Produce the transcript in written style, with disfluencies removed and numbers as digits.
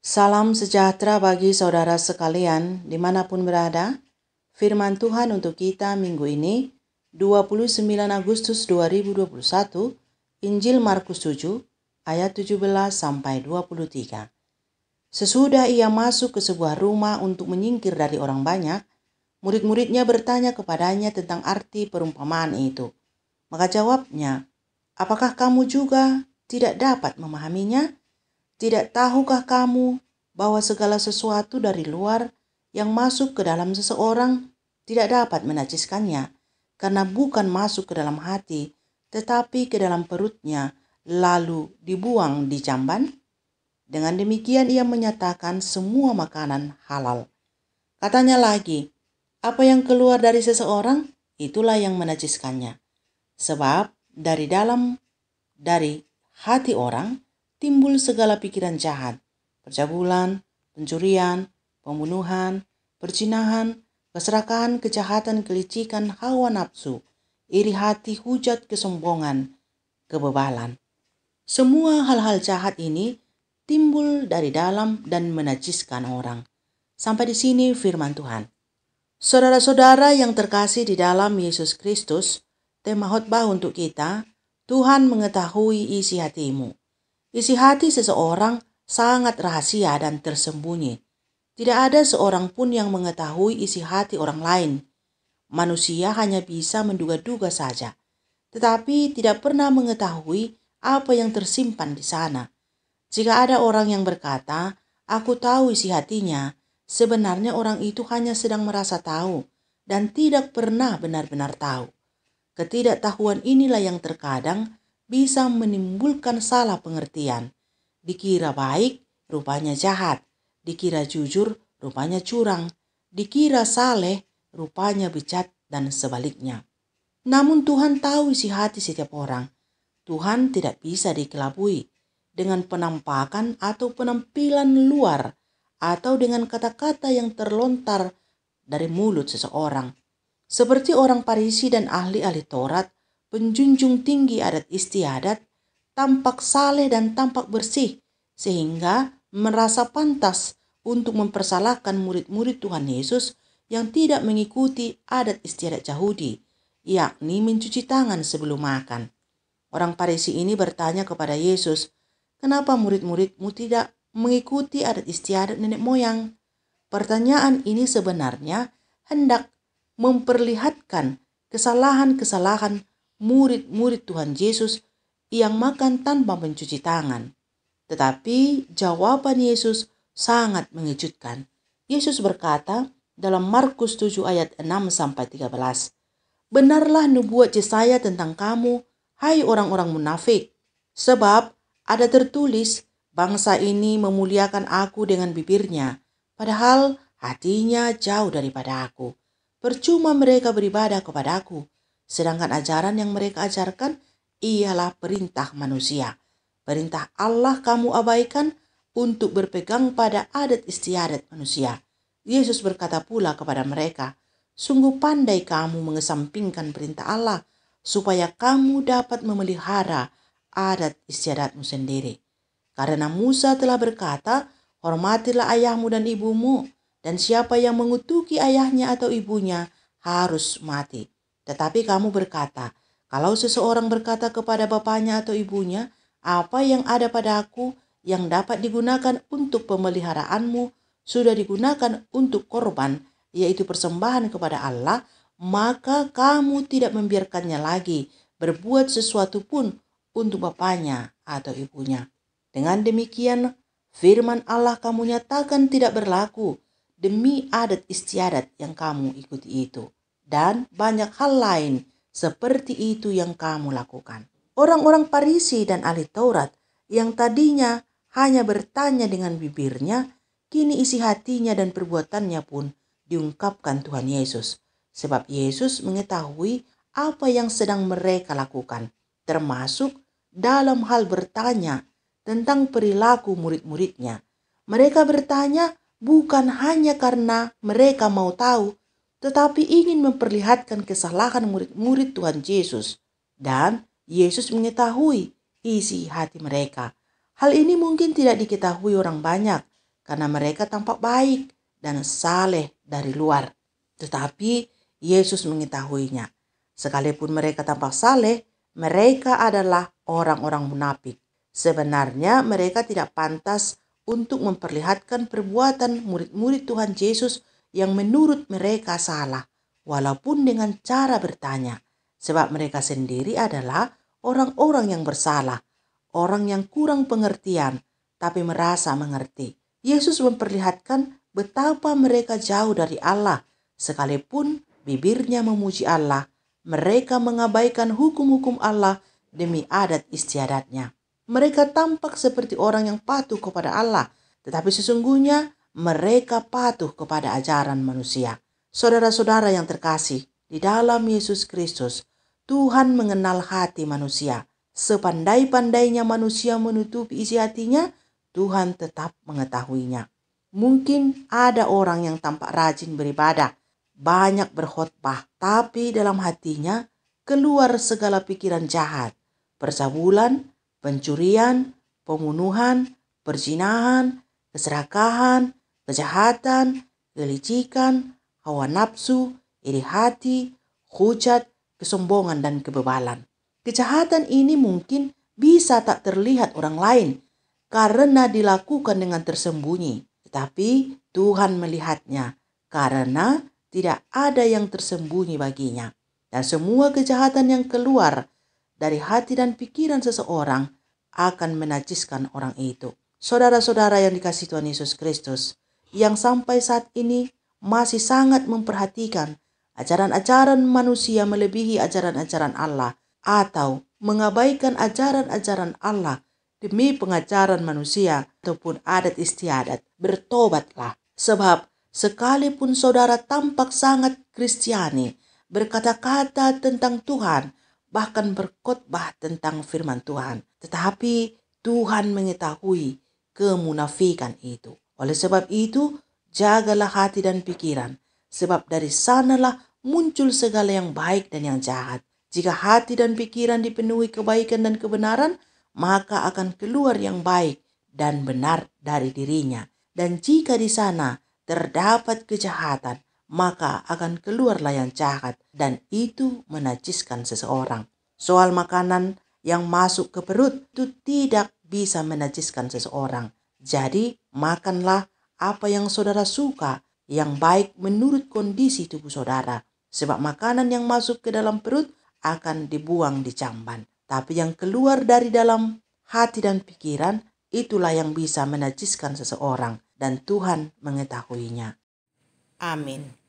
Salam sejahtera bagi saudara sekalian dimanapun berada. Firman Tuhan untuk kita minggu ini 29 Agustus 2021, Injil Markus 7 ayat 17 sampai 23. Sesudah ia masuk ke sebuah rumah untuk menyingkir dari orang banyak, murid-muridnya bertanya kepadanya tentang arti perumpamaan itu. Maka jawabnya, "Apakah kamu juga tidak dapat memahaminya? Tidak tahukah kamu bahwa segala sesuatu dari luar yang masuk ke dalam seseorang tidak dapat menajiskannya, karena bukan masuk ke dalam hati, tetapi ke dalam perutnya, lalu dibuang di jamban?" Dengan demikian ia menyatakan semua makanan halal. Katanya lagi, apa yang keluar dari seseorang, itulah yang menajiskannya. Sebab dari hati orang timbul segala pikiran jahat, percabulan, pencurian, pembunuhan, perzinahan, keserakahan, kejahatan, kelicikan, hawa nafsu, iri hati, hujat, kesombongan, kebebalan. Semua hal-hal jahat ini timbul dari dalam dan menajiskan orang. Sampai di sini firman Tuhan. Saudara-saudara yang terkasih di dalam Yesus Kristus, tema khotbah untuk kita, Tuhan mengetahui isi hatimu. Isi hati seseorang sangat rahasia dan tersembunyi. Tidak ada seorang pun yang mengetahui isi hati orang lain. Manusia hanya bisa menduga-duga saja, tetapi tidak pernah mengetahui apa yang tersimpan di sana. Jika ada orang yang berkata, "Aku tahu isi hatinya," sebenarnya orang itu hanya sedang merasa tahu dan tidak pernah benar-benar tahu. Ketidaktahuan inilah yang terkadang bisa menimbulkan salah pengertian. Dikira baik, rupanya jahat. Dikira jujur, rupanya curang. Dikira saleh, rupanya bejat, dan sebaliknya. Namun Tuhan tahu isi hati setiap orang. Tuhan tidak bisa dikelabui dengan penampakan atau penampilan luar atau dengan kata-kata yang terlontar dari mulut seseorang. Seperti orang Farisi dan ahli-ahli Taurat, penjunjung tinggi adat istiadat, tampak saleh dan tampak bersih, sehingga merasa pantas untuk mempersalahkan murid-murid Tuhan Yesus yang tidak mengikuti adat istiadat Yahudi, yakni mencuci tangan sebelum makan. Orang Farisi ini bertanya kepada Yesus, "Kenapa murid-muridmu tidak mengikuti adat istiadat nenek moyang?" Pertanyaan ini sebenarnya hendak memperlihatkan kesalahan-kesalahan murid-murid Tuhan Yesus yang makan tanpa mencuci tangan. Tetapi jawaban Yesus sangat mengejutkan. Yesus berkata dalam Markus 7 ayat 6-13, "Benarlah nubuat Yesaya tentang kamu, hai orang-orang munafik. Sebab ada tertulis, bangsa ini memuliakan aku dengan bibirnya, padahal hatinya jauh daripada aku. Percuma mereka beribadah kepadaku, sedangkan ajaran yang mereka ajarkan ialah perintah manusia. Perintah Allah kamu abaikan untuk berpegang pada adat istiadat manusia." Yesus berkata pula kepada mereka, "Sungguh pandai kamu mengesampingkan perintah Allah, supaya kamu dapat memelihara adat istiadatmu sendiri. Karena Musa telah berkata, hormatilah ayahmu dan ibumu, dan siapa yang mengutuki ayahnya atau ibunya harus mati. Tetapi kamu berkata, kalau seseorang berkata kepada bapaknya atau ibunya, apa yang ada padaku yang dapat digunakan untuk pemeliharaanmu sudah digunakan untuk korban, yaitu persembahan kepada Allah, maka kamu tidak membiarkannya lagi berbuat sesuatu pun untuk bapaknya atau ibunya. Dengan demikian, firman Allah kamu nyatakan tidak berlaku demi adat istiadat yang kamu ikuti itu. Dan banyak hal lain seperti itu yang kamu lakukan. Orang-orang Farisi dan ahli Taurat yang tadinya hanya bertanya dengan bibirnya, kini isi hatinya dan perbuatannya pun diungkapkan Tuhan Yesus. Sebab Yesus mengetahui apa yang sedang mereka lakukan, termasuk dalam hal bertanya tentang perilaku murid-muridnya. Mereka bertanya bukan hanya karena mereka mau tahu, tetapi ingin memperlihatkan kesalahan murid-murid Tuhan Yesus. Dan Yesus mengetahui isi hati mereka. Hal ini mungkin tidak diketahui orang banyak, karena mereka tampak baik dan saleh dari luar. Tetapi Yesus mengetahuinya. Sekalipun mereka tampak saleh, mereka adalah orang-orang munafik. Sebenarnya mereka tidak pantas untuk memperlihatkan perbuatan murid-murid Tuhan Yesus yang menurut mereka salah, walaupun dengan cara bertanya. Sebab mereka sendiri adalah orang-orang yang bersalah, orang yang kurang pengertian, tapi merasa mengerti. Yesus memperlihatkan betapa mereka jauh dari Allah. Sekalipun bibirnya memuji Allah, mereka mengabaikan hukum-hukum Allah demi adat istiadatnya. Mereka tampak seperti orang yang patuh kepada Allah, tetapi sesungguhnya mereka patuh kepada ajaran manusia. Saudara-saudara yang terkasih, di dalam Yesus Kristus, Tuhan mengenal hati manusia. Sepandai-pandainya manusia menutupi isi hatinya, Tuhan tetap mengetahuinya. Mungkin ada orang yang tampak rajin beribadah, banyak berkhotbah, tapi dalam hatinya keluar segala pikiran jahat, percabulan, pencurian, pembunuhan, perzinahan, keserakahan, kejahatan, kelicikan, hawa nafsu, iri hati, hujat, kesombongan, dan kebebalan. Kejahatan ini mungkin bisa tak terlihat orang lain karena dilakukan dengan tersembunyi. Tetapi Tuhan melihatnya karena tidak ada yang tersembunyi baginya. Dan semua kejahatan yang keluar dari hati dan pikiran seseorang akan menajiskan orang itu. Saudara-saudara yang dikasihi Tuhan Yesus Kristus, yang sampai saat ini masih sangat memperhatikan ajaran-ajaran manusia melebihi ajaran-ajaran Allah, atau mengabaikan ajaran-ajaran Allah demi pengajaran manusia ataupun adat istiadat, bertobatlah. Sebab sekalipun saudara tampak sangat Kristiani, berkata-kata tentang Tuhan, bahkan berkhotbah tentang firman Tuhan, tetapi Tuhan mengetahui kemunafikan itu. Oleh sebab itu, jagalah hati dan pikiran, sebab dari sanalah muncul segala yang baik dan yang jahat. Jika hati dan pikiran dipenuhi kebaikan dan kebenaran, maka akan keluar yang baik dan benar dari dirinya. Dan jika di sana terdapat kejahatan, maka akan keluarlah yang jahat, dan itu menajiskan seseorang. Soal makanan yang masuk ke perut itu tidak bisa menajiskan seseorang. Jadi makanlah apa yang saudara suka, yang baik menurut kondisi tubuh saudara. Sebab makanan yang masuk ke dalam perut akan dibuang di jamban. Tapi yang keluar dari dalam hati dan pikiran, itulah yang bisa menajiskan seseorang. Dan Tuhan mengetahuinya. Amin.